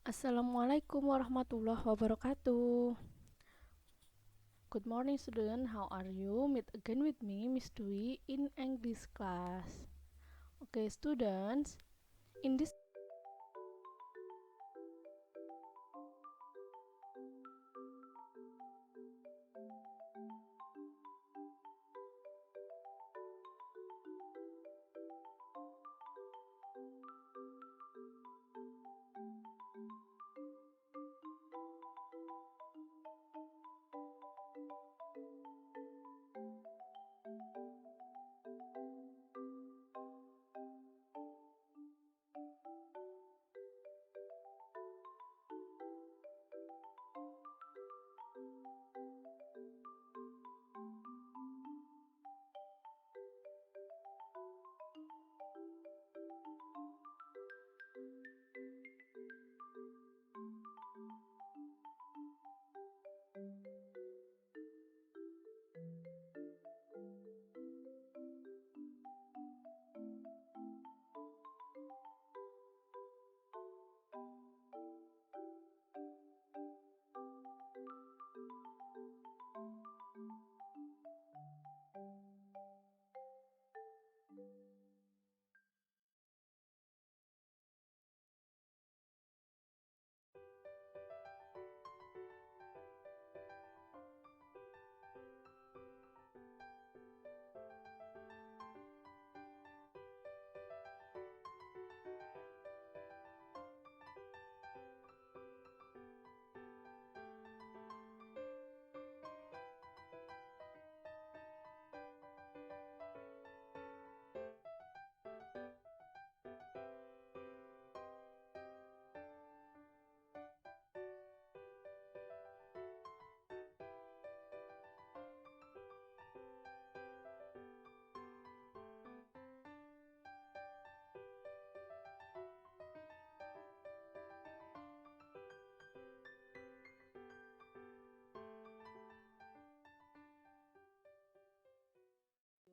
Assalamualaikum warahmatullahi wabarakatuh. Good morning student, how are you? Meet again with me, Miss Dwi, in English class. Okay students, in this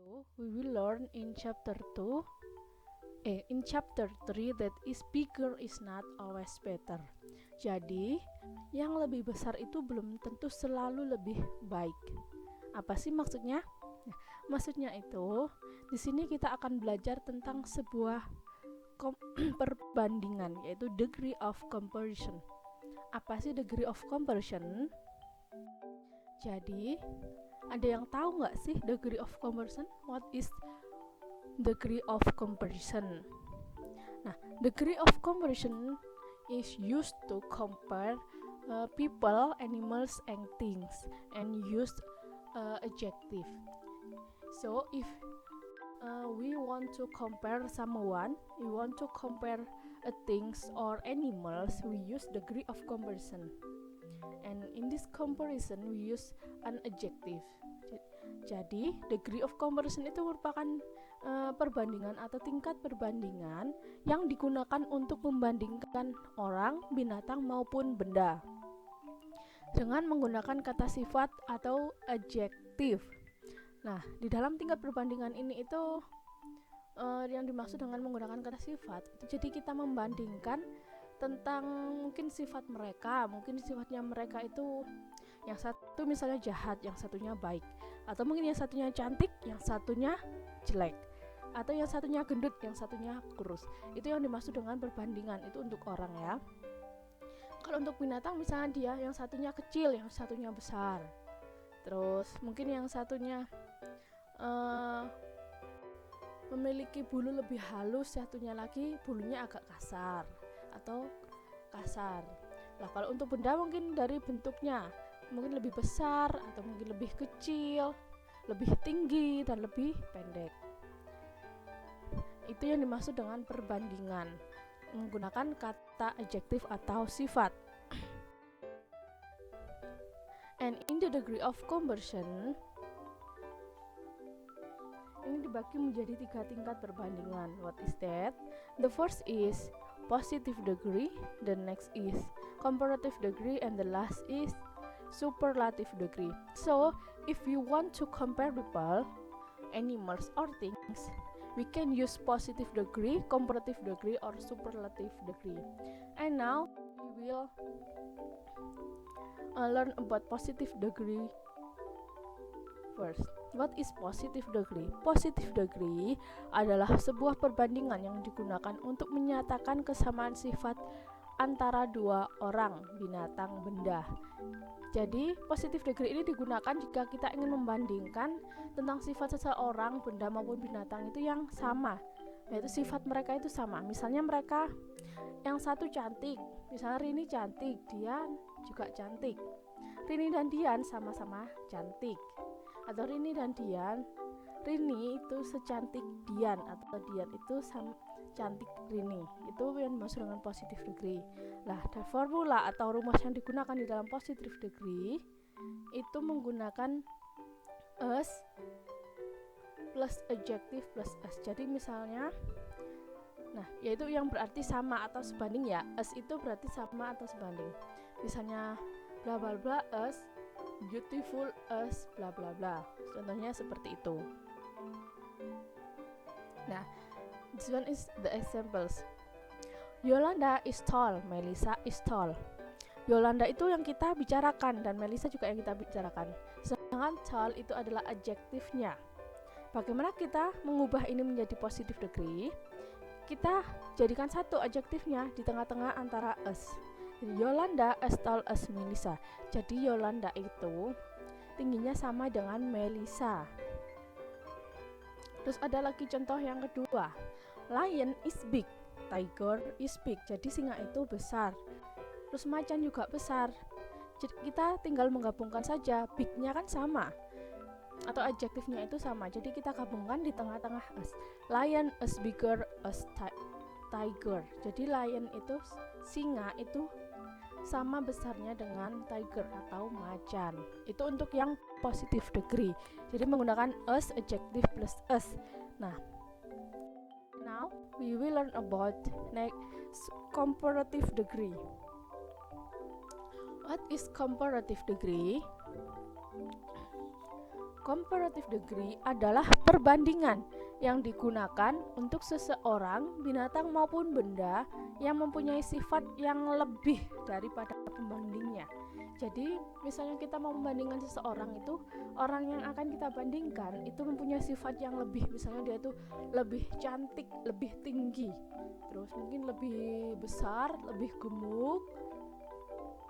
video, we will learn in chapter 3 that is bigger is not always better. Jadi, yang lebih besar itu belum tentu selalu lebih baik. Apa sih maksudnya? Nah, maksudnya itu di sini kita akan belajar tentang sebuah perbandingan, yaitu degree of comparison. Apa sih degree of comparison? Jadi, ada yang tahu nggak sih degree of comparison? What is degree of comparison? Nah, degree of comparison is used to compare people, animals, and things, and use adjective. So, if we want to compare someone, we want to compare things or animals, we use degree of comparison. And in this comparison, we use an adjective. Jadi, degree of comparison itu merupakan perbandingan atau tingkat perbandingan yang digunakan untuk membandingkan orang, binatang maupun benda dengan menggunakan kata sifat atau adjektif. Nah, di dalam tingkat perbandingan ini itu yang dimaksud dengan menggunakan kata sifat itu, jadi kita membandingkan tentang mungkin sifat mereka, mungkin sifatnya mereka itu yang satu misalnya jahat, yang satunya baik, atau mungkin yang satunya cantik, yang satunya jelek, atau yang satunya gendut, yang satunya kurus. Itu yang dimaksud dengan perbandingan, itu untuk orang ya. Kalau untuk binatang misalnya dia yang satunya kecil, yang satunya besar, terus mungkin yang satunya memiliki bulu lebih halus, satunya lagi bulunya agak kasar atau kasar. Nah, kalau untuk benda mungkin dari bentuknya mungkin lebih besar atau mungkin lebih kecil, lebih tinggi dan lebih pendek. Itu yang dimaksud dengan perbandingan menggunakan kata adjektif atau sifat. And in the degree of comparison, ini dibagi menjadi 3 tingkat perbandingan. What is that? The first is positive degree, the next is comparative degree, and the last is superlative degree. So, if you want to compare people, animals, or things, we can use positive degree, comparative degree, or superlative degree. And now we will learn about positive degree first. What is positive degree? Positive degree adalah sebuah perbandingan yang digunakan untuk menyatakan kesamaan sifat antara dua orang, binatang, benda. Jadi, positive degree ini digunakan jika kita ingin membandingkan tentang sifat seseorang, benda maupun binatang itu yang sama, yaitu sifat mereka itu sama. Misalnya mereka yang satu cantik, misalnya Rini cantik, Dian juga cantik. Rini dan Dian sama-sama cantik. Atau Rini dan Dian, Rini itu secantik Dian, atau Dian itu cantik Rini. Itu yang dimaksud dengan positive degree. Nah, formula atau rumus yang digunakan di dalam positive degree itu menggunakan as plus adjective plus as. Jadi misalnya, nah, yaitu yang berarti sama atau sebanding ya. As itu berarti sama atau sebanding. Misalnya bla bla bla as beautiful as bla bla bla. Contohnya seperti itu. Nah, this one is the examples. Yolanda is tall, Melissa is tall. Yolanda itu yang kita bicarakan dan Melissa juga yang kita bicarakan. Sedangkan tall itu adalah adjektifnya. Bagaimana kita mengubah ini menjadi positive degree? Kita jadikan satu adjektifnya di tengah-tengah antara as. Yolanda as tall as Melissa. Jadi Yolanda itu tingginya sama dengan Melissa. Terus ada lagi contoh yang kedua. Lion is big, tiger is big. Jadi singa itu besar. Terus macan juga besar. Jadi kita tinggal menggabungkan saja. Big-nya kan sama, atau adjektifnya itu sama. Jadi kita gabungkan di tengah-tengah as. Lion is bigger as tiger. Jadi lion itu singa itu sama besarnya dengan tiger atau macan. Itu untuk yang positive degree. Jadi menggunakan as, adjective plus as. Nah, now we will learn about next comparative degree. What is comparative degree? Comparative degree adalah perbandingan yang digunakan untuk seseorang, binatang maupun benda yang mempunyai sifat yang lebih daripada pembandingnya. Jadi misalnya kita mau membandingkan seseorang, itu orang yang akan kita bandingkan itu mempunyai sifat yang lebih. Misalnya dia itu lebih cantik, lebih tinggi, terus mungkin lebih besar, lebih gemuk,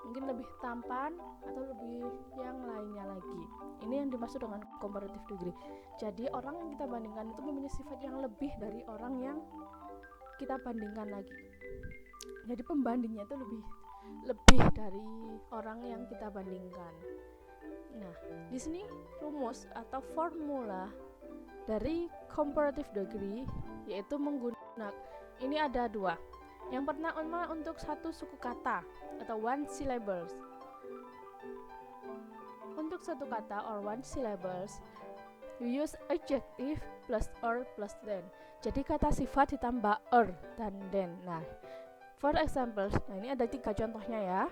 mungkin lebih tampan, atau lebih yang lainnya lagi. Ini yang dimaksud dengan comparative degree. Jadi orang yang kita bandingkan itu mempunyai sifat yang lebih dari orang yang kita bandingkan lagi. Jadi pembandingnya itu lebih dari orang yang kita bandingkan. Nah, di sini rumus atau formula dari comparative degree yaitu menggunakan, ini ada dua. Yang pertama untuk satu suku kata atau one syllables. Untuk satu kata or one syllables, you use adjective plus or plus then. Jadi kata sifat ditambah or dan then. Nah, for example, nah ini ada 3 contohnya ya.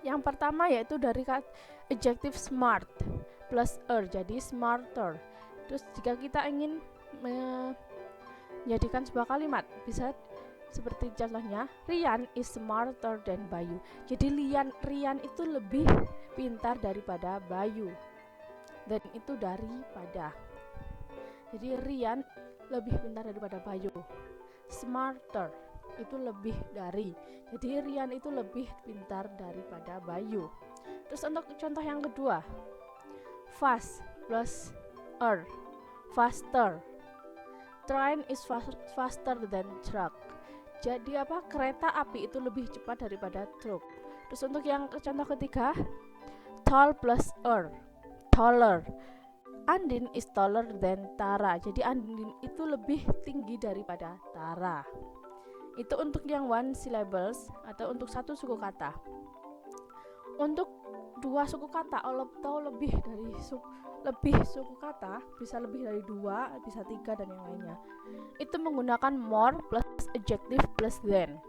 Yang pertama yaitu dari adjective smart plus er, jadi smarter. Terus jika kita ingin menjadikan sebuah kalimat, bisa seperti contohnya, Rian is smarter than Bayu. Jadi Rian itu lebih pintar daripada Bayu. Dan itu daripada. Jadi Rian lebih pintar daripada Bayu. Smarter itu lebih dari. Jadi Rian itu lebih pintar daripada Bayu. Terus untuk contoh yang kedua, fast plus er, faster. Train is faster than truck. Jadi kereta api itu lebih cepat daripada truk. Terus untuk yang contoh ketiga, tall plus er, taller. Andin is taller than Tara. Jadi Andin itu lebih tinggi daripada Tara. Itu untuk yang one syllables atau untuk satu suku kata. Untuk 2 suku kata atau lebih suku kata, bisa lebih dari 2, bisa 3 dan yang lainnya. Itu menggunakan more plus adjective plus then.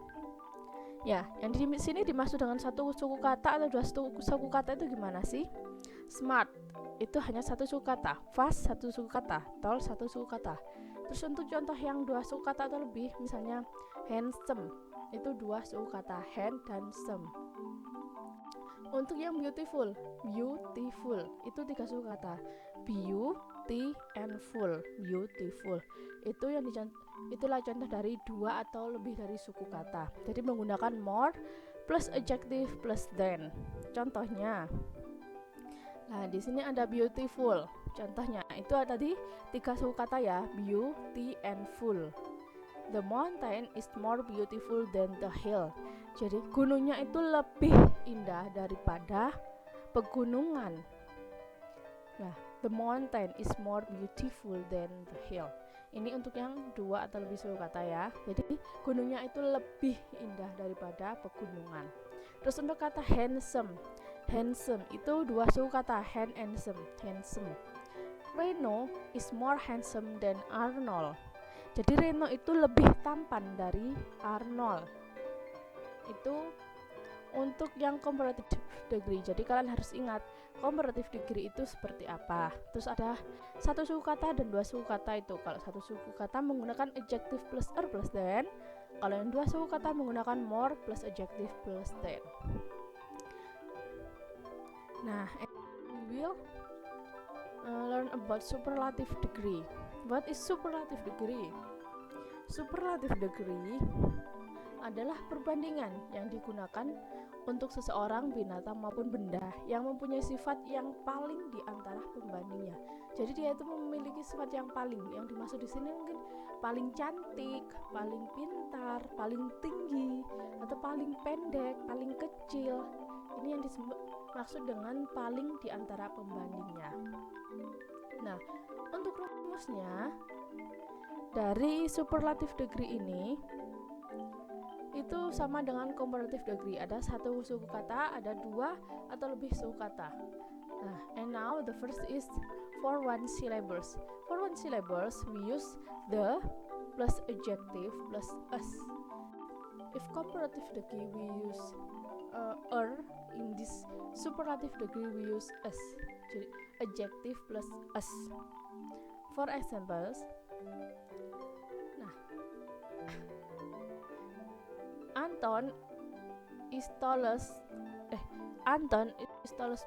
Ya, yang di sini dimaksud dengan satu suku kata atau 2 suku kata itu gimana sih? Smart itu hanya 1 suku kata, fast 1 suku kata, tall 1 suku kata. Terus untuk contoh yang 2 suku kata atau lebih, misalnya handsome, itu 2 suku kata, hand dan some. Untuk yang beautiful itu 3 suku kata, beauty and full, beautiful. Itulah contoh dari 2 atau lebih dari suku kata. Jadi menggunakan more plus adjective plus than. Contohnya, nah di sini ada beautiful. Contohnya itu ada tadi 3 suku kata ya, beauty and full. The mountain is more beautiful than the hill. Jadi gunungnya itu lebih indah daripada pegunungan. Nah, the mountain is more beautiful than the hill. Ini untuk yang 2 atau lebih suku kata ya. Jadi gunungnya itu lebih indah daripada pegunungan. Terus untuk kata handsome itu 2 suku kata, hand and some, handsome. Reno is more handsome than Arnold. Jadi Reno itu lebih tampan dari Arnold. Itu untuk yang comparative degree. Jadi kalian harus ingat comparative degree itu seperti apa. Terus ada 1 suku kata dan 2 suku kata itu. Kalau 1 suku kata menggunakan adjective plus er plus than. Kalau yang 2 suku kata menggunakan more plus adjective plus than. Nah, we will learn about superlative degree. What is superlative degree? Superlative degree adalah perbandingan yang digunakan untuk seseorang, binatang maupun benda yang mempunyai sifat yang paling di antara pembandingnya. Jadi dia itu memiliki sifat yang paling. Yang dimaksud di sini mungkin paling cantik, paling pintar, paling tinggi, atau paling pendek, paling kecil. Ini yang dimaksud dengan paling di antara pembandingnya. Nah, untuk rumusnya dari superlative degree ini itu sama dengan comparative degree. Ada 1 suku kata, ada 2 atau lebih suku kata. Nah, and now the first is for 1 syllables. For 1 syllables we use the plus adjective plus us. If comparative degree we use in this superlative degree we use us. Jadi adjective plus us. For examples, Anton is tallest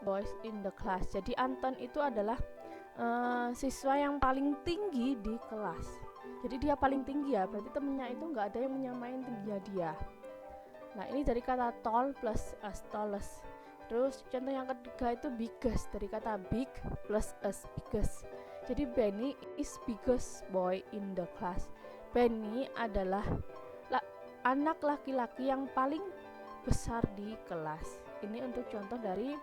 boys in the class. Jadi Anton itu adalah siswa yang paling tinggi di kelas. Jadi dia paling tinggi ya, berarti temennya itu nggak ada yang menyamain tingginya dia. Nah, ini dari kata tall plus us, tallest. Terus contoh yang ketiga itu biggest, dari kata big plus us, biggest. Jadi Benny is biggest boy in the class. Benny adalah anak laki-laki yang paling besar di kelas. Ini untuk contoh dari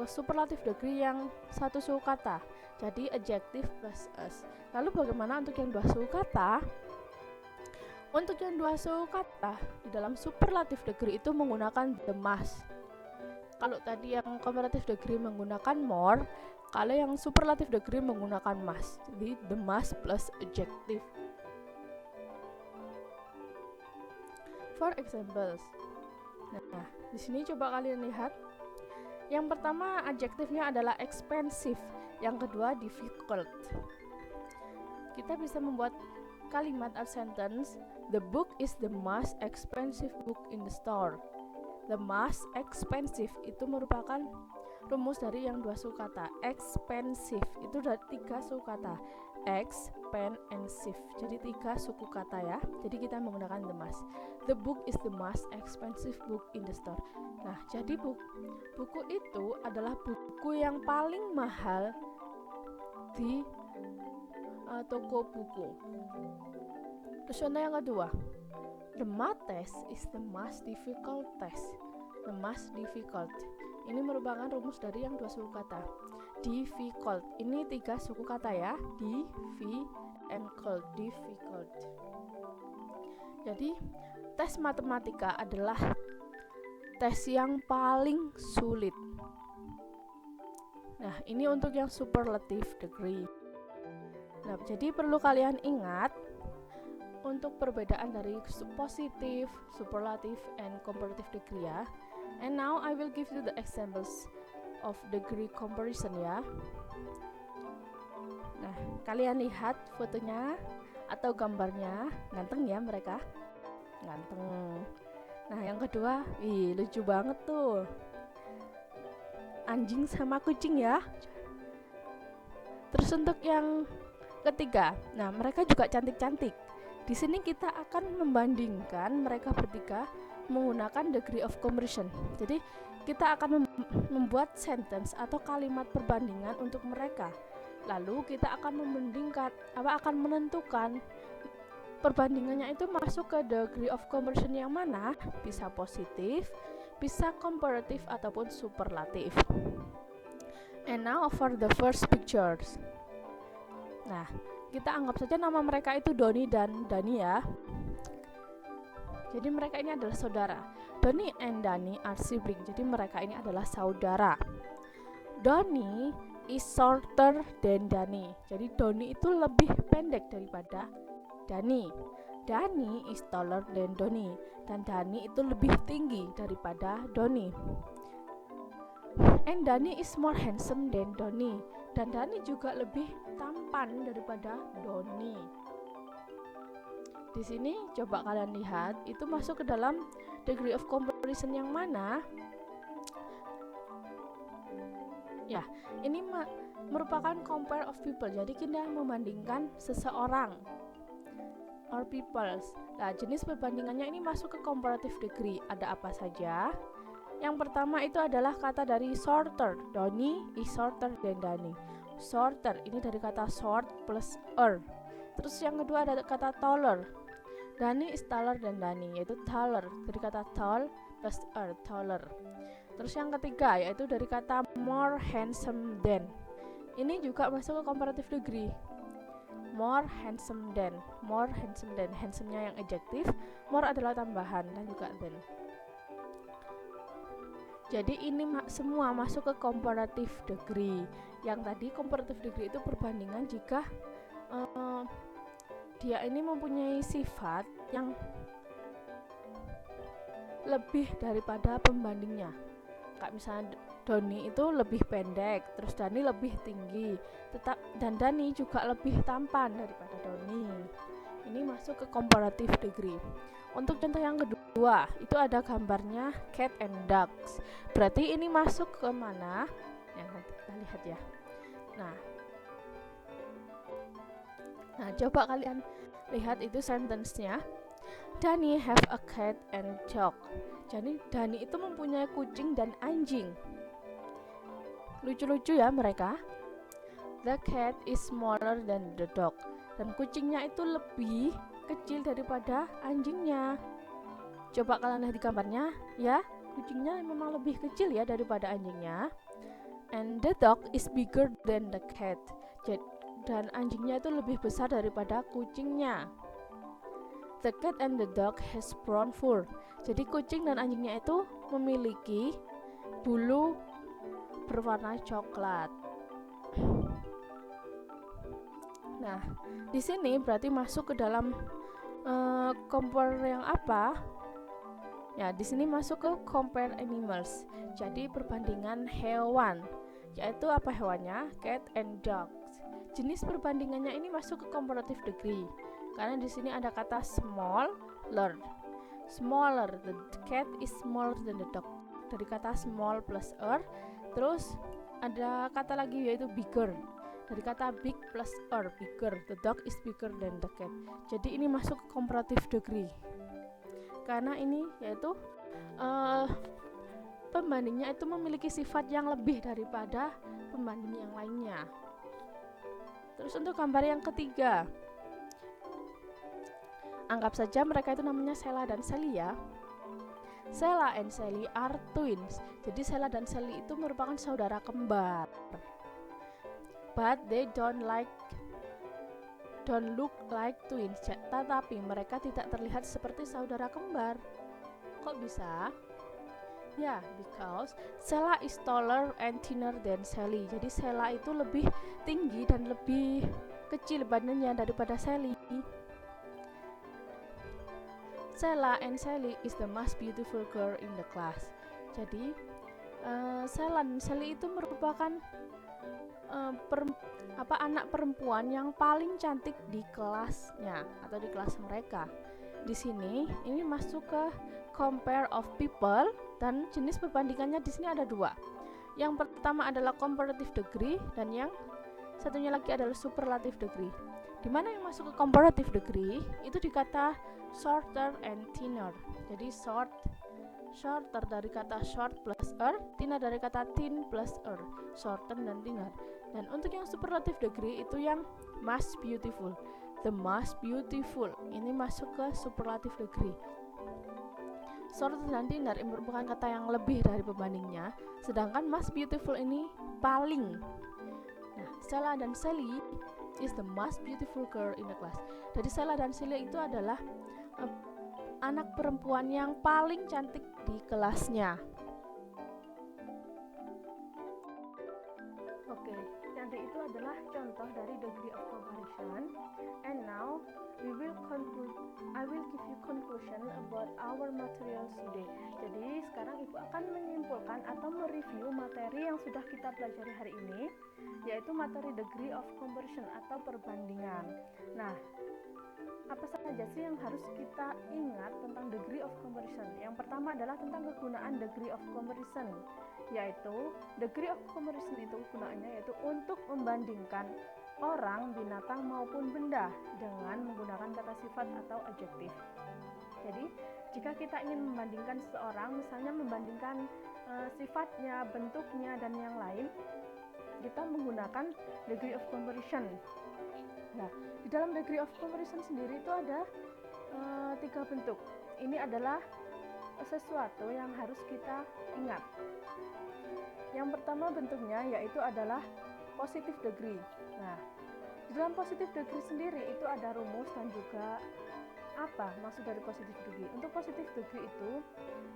superlative degree yang 1 suku kata. Jadi adjective plus us. Lalu bagaimana untuk yang 2 suku kata? Untuk yang 2 suku kata di dalam superlative degree itu menggunakan the mas. Kalau tadi yang comparative degree menggunakan more, kalau yang superlative degree menggunakan mas. Jadi the mas plus adjective. For examples. Nah, di sini coba kalian lihat. Yang pertama adjektifnya adalah expensive, yang kedua difficult. Kita bisa membuat kalimat atau sentence, the book is the most expensive book in the store. The most expensive itu merupakan rumus dari yang 2 suku kata. Expensive itu dari 3 suku kata. Expensive, jadi 3 suku kata ya. Jadi kita menggunakan the most. The book is the most expensive book in the store. Nah, jadi buku itu adalah buku yang paling mahal di toko buku. Terus contoh yang kedua, the math test is the most difficult test. The most difficult. Ini merupakan rumus dari yang 2 suku kata. Difficult. Ini 3 suku kata ya. Difficult. Jadi tes matematika adalah tes yang paling sulit. Nah, ini untuk yang superlative degree. Nah, jadi perlu kalian ingat untuk perbedaan dari positive, superlative, and comparative degree ya. And now I will give you the examples of degree comparison ya. Nah, kalian lihat fotonya. atau gambarnya ganteng ya mereka, ganteng. Nah yang kedua, lucu banget tuh, anjing sama kucing ya. Terus untuk yang ketiga, nah mereka juga cantik-cantik. Di sini kita akan membandingkan mereka bertiga menggunakan degree of comparison. Jadi kita akan membuat sentence atau kalimat perbandingan untuk mereka. Lalu kita akan akan menentukan perbandingannya itu masuk ke degree of comparison yang mana, bisa positif, bisa comparative ataupun superlatif. And now for the first pictures. Nah, kita anggap saja nama mereka itu Doni dan Dani ya. Jadi mereka ini adalah saudara. Doni and Dani are sibling. Jadi mereka ini adalah saudara. Doni is shorter than Dani. Jadi Doni itu lebih pendek daripada Dani. Dani is taller than Doni. Dan Dani itu lebih tinggi daripada Doni. And Dani is more handsome than Doni. Dan Dani juga lebih tampan daripada Doni. Di sini coba kalian lihat, itu masuk ke dalam degree of comparison yang mana? Ya, ini merupakan compare of people. Jadi kita membandingkan seseorang or peoples. Nah, jenis perbandingannya ini masuk ke comparative degree. Ada apa saja? Yang pertama itu adalah kata dari shorter. Doni is shorter than Dani. Shorter ini dari kata short plus Terus yang kedua ada kata taller. Dani is taller than Dani, yaitu taller dari kata tall plus taller. Terus yang ketiga yaitu dari kata more handsome than. Ini juga masuk ke comparative degree. More handsome than. Handsome-nya yang adjektif, more adalah tambahan dan juga than. Jadi ini semua masuk ke comparative degree. Yang tadi comparative degree itu perbandingan jika dia ini mempunyai sifat yang lebih daripada pembandingnya. Kayak misalnya Doni itu lebih pendek, terus Dani lebih tinggi, dan Dani juga lebih tampan daripada Doni. Ini masuk ke comparative degree. Untuk contoh yang kedua, itu ada gambarnya cat and dogs. Berarti ini masuk ke mana? Yang nanti kita lihat ya. Nah, coba kalian lihat itu sentence-nya. Dani have a cat and dog. Jadi Dani itu mempunyai kucing dan anjing. Lucu-lucu ya mereka. The cat is smaller than the dog. Dan kucingnya itu lebih kecil daripada anjingnya. Coba kalian lihat di gambarnya ya. Kucingnya memang lebih kecil ya daripada anjingnya. And the dog is bigger than the cat. Dan anjingnya itu lebih besar daripada kucingnya. The cat and the dog has brown fur. Jadi kucing dan anjingnya itu memiliki bulu berwarna coklat. Nah, di sini berarti masuk ke dalam compare yang apa? Ya, di sini masuk ke compare animals. Jadi perbandingan hewan. Yaitu apa hewannya? Cat and dog. Jenis perbandingannya ini masuk ke comparative degree karena di sini ada kata smaller. The cat is smaller than the dog. Dari kata small plus terus ada kata lagi yaitu bigger. Dari kata big plus bigger. The dog is bigger than the cat. Jadi ini masuk ke comparative degree. Karena ini yaitu pembandingnya itu memiliki sifat yang lebih daripada pembanding yang lainnya. Terus untuk gambar yang ketiga, anggap saja mereka itu namanya Sheila dan Sally ya. Sheila and Sally are twins. Jadi Sheila dan Sally itu merupakan saudara kembar. But they don't look like twins. Tetapi mereka tidak terlihat seperti saudara kembar. Kok bisa? Ya, because Sheila is taller and thinner than Sally. Jadi Sheila itu lebih tinggi dan lebih kecil badannya daripada Sally. Sheila and Sally is the most beautiful girl in the class. Jadi Sally itu merupakan anak perempuan yang paling cantik di kelasnya atau di kelas mereka. Di sini ini masuk ke compare of people, dan jenis perbandingannya di sini ada dua. Yang pertama adalah comparative degree dan yang satunya lagi adalah superlative degree. Di mana yang masuk ke comparative degree itu dikata shorter and thinner. Jadi shorter dari kata short plus thinner dari kata thin plus shorten dan thinner. Dan untuk yang superlative degree itu yang most beautiful, the most beautiful, ini masuk ke superlative degree. Shorter dan thinner merupakan kata yang lebih dari pembandingnya, sedangkan most beautiful ini paling. Nah, Stella dan Sally is the most beautiful girl in the class. Jadi Stella dan Sally itu adalah anak perempuan yang paling cantik di kelasnya. Oke, cantik itu adalah contoh dari degree of comparison. And now I will give you conclusion about our materials today. Jadi sekarang Ibu akan menyimpulkan atau mereview materi yang sudah kita pelajari hari ini, yaitu materi degree of comparison atau perbandingan. Nah, apa saja sih yang harus kita ingat tentang degree of comparison? Yang pertama adalah tentang kegunaan degree of comparison, yaitu degree of comparison itu kegunaannya yaitu untuk membandingkan orang, binatang maupun benda dengan menggunakan kata sifat atau adjektif. Jadi jika kita ingin membandingkan seseorang, misalnya membandingkan sifatnya, bentuknya, dan yang lain, kita menggunakan degree of comparison. Nah, di dalam degree of comparison sendiri itu ada 3 bentuk. Ini adalah sesuatu yang harus kita ingat. Yang pertama bentuknya yaitu adalah positive degree. Nah, di dalam positive degree sendiri itu ada rumus dan juga apa maksud dari positive degree. Untuk positive degree itu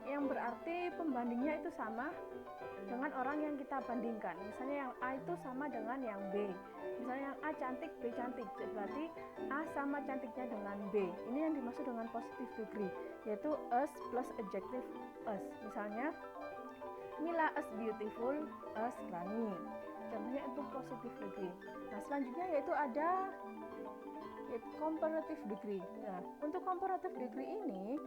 yang berarti pembandingnya itu sama dengan orang yang kita bandingkan. Misalnya yang A itu sama dengan yang B. Misalnya yang A cantik, B cantik. Berarti A sama cantiknya dengan B. Ini yang dimaksud dengan positive degree, yaitu us plus adjective us. Misalnya Mila is beautiful, us Rani. Contohnya itu positive degree. Nah, selanjutnya yaitu ada comparative degree. Nah, untuk comparative degree ini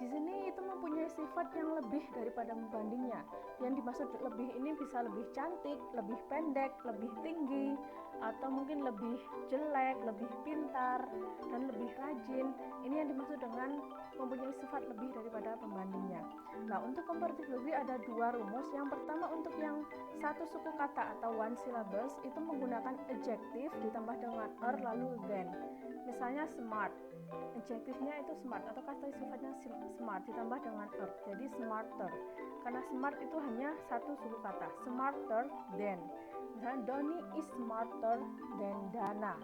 di sini itu mempunyai sifat yang lebih daripada membandingnya. Yang dimaksud lebih ini bisa lebih cantik, lebih pendek, lebih tinggi, atau mungkin lebih jelek, lebih pintar, dan lebih rajin. Ini yang dimaksud dengan mempunyai sifat lebih daripada pembandingnya. Nah, untuk comparative degree ada 2 rumus. Yang pertama untuk yang satu suku kata atau one syllables itu menggunakan adjective ditambah dengan lalu then. Misalnya smart, adjektifnya itu smart atau kata sifatnya smart ditambah dengan jadi smarter. Karena smart itu hanya satu suku kata, smarter than. Misalnya Doni is smarter than Dana.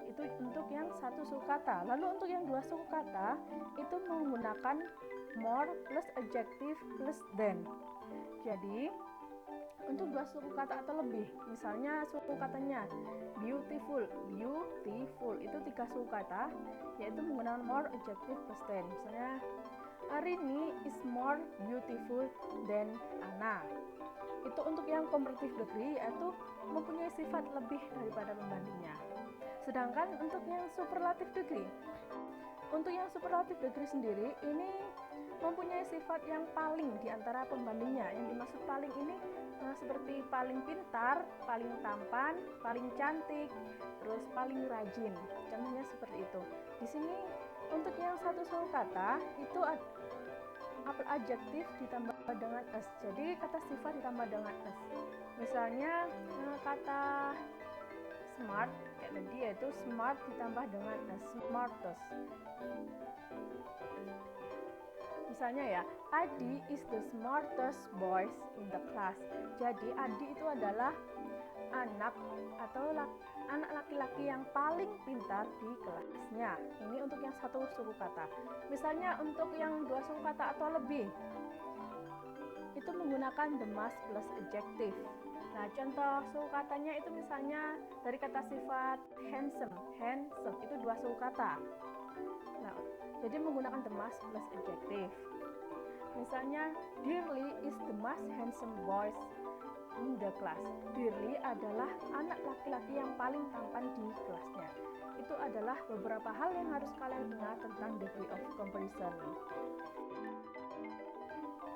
Itu untuk yang satu suku kata. Lalu untuk yang 2 suku kata itu menggunakan more plus adjective plus than. Jadi untuk 2 suku kata atau lebih, misalnya suku katanya beautiful itu 3 suku kata, yaitu menggunakan more adjective plus than. Misalnya Arini is more beautiful than Anna. Itu untuk yang comparative degree, yaitu mempunyai sifat lebih daripada pembandingnya. Sedangkan untuk yang superlative degree, sendiri ini mempunyai sifat yang paling di antara pembandingnya. Yang dimaksud paling ini seperti paling pintar, paling tampan, paling cantik, terus paling rajin. Contohnya seperti itu. Di sini untuk yang satu suku kata itu adjektif ditambah dengan s. Jadi kata sifat ditambah dengan s. Misalnya kata smart kayak tadi yaitu smart ditambah dengan s, smartest. Misalnya ya, Adi is the smartest boys in the class. Jadi Adi itu adalah anak laki-laki yang paling pintar di kelasnya. Ini untuk yang satu suku kata. Misalnya untuk yang 2 suku kata atau lebih, itu menggunakan the most plus adjective. Nah, contoh suku katanya itu misalnya dari kata sifat handsome itu 2 suku kata. Nah, jadi menggunakan the most plus adjective. Misalnya, Dearly is the most handsome boy in the class. Dearly adalah anak laki-laki yang paling tampan di kelasnya. Itu adalah beberapa hal yang harus kalian ingat tentang degree of comparison.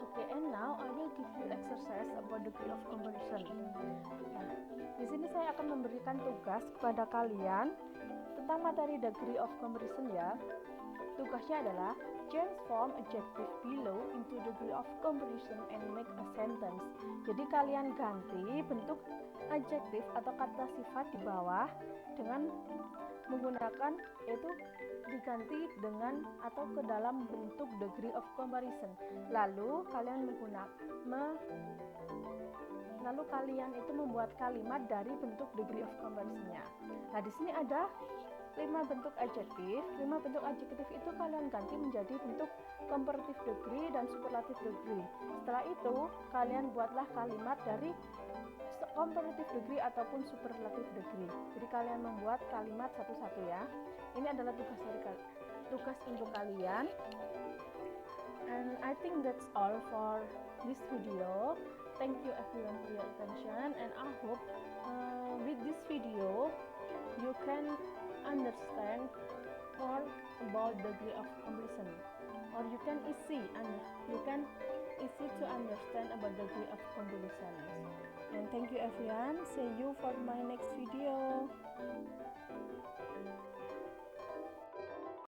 Okay, and now I will give you exercise about degree of comparison. Nah, di sini saya akan memberikan tugas kepada kalian tentang materi degree of comparison ya. Tugasnya adalah change form adjective below into degree of comparison and make a sentence. Jadi kalian ganti bentuk adjektif atau kata sifat di bawah dengan menggunakan, yaitu diganti dengan atau ke dalam bentuk degree of comparison. Lalu kalian itu membuat kalimat dari bentuk degree of comparison-nya. Nah, di sini ada 5 bentuk adjektif. 5 bentuk adjektif itu kalian ganti menjadi bentuk comparative degree dan superlative degree. Setelah itu, kalian buatlah kalimat dari comparative degree ataupun superlative degree. Jadi kalian membuat kalimat satu-satu ya. Ini adalah tugas untuk kalian. And I think that's all for this video. Thank you everyone for your attention, and I hope with this video you can understand more about degree of comparison, or you can easy to understand about degree of comparison. And thank you everyone. See you for my next video.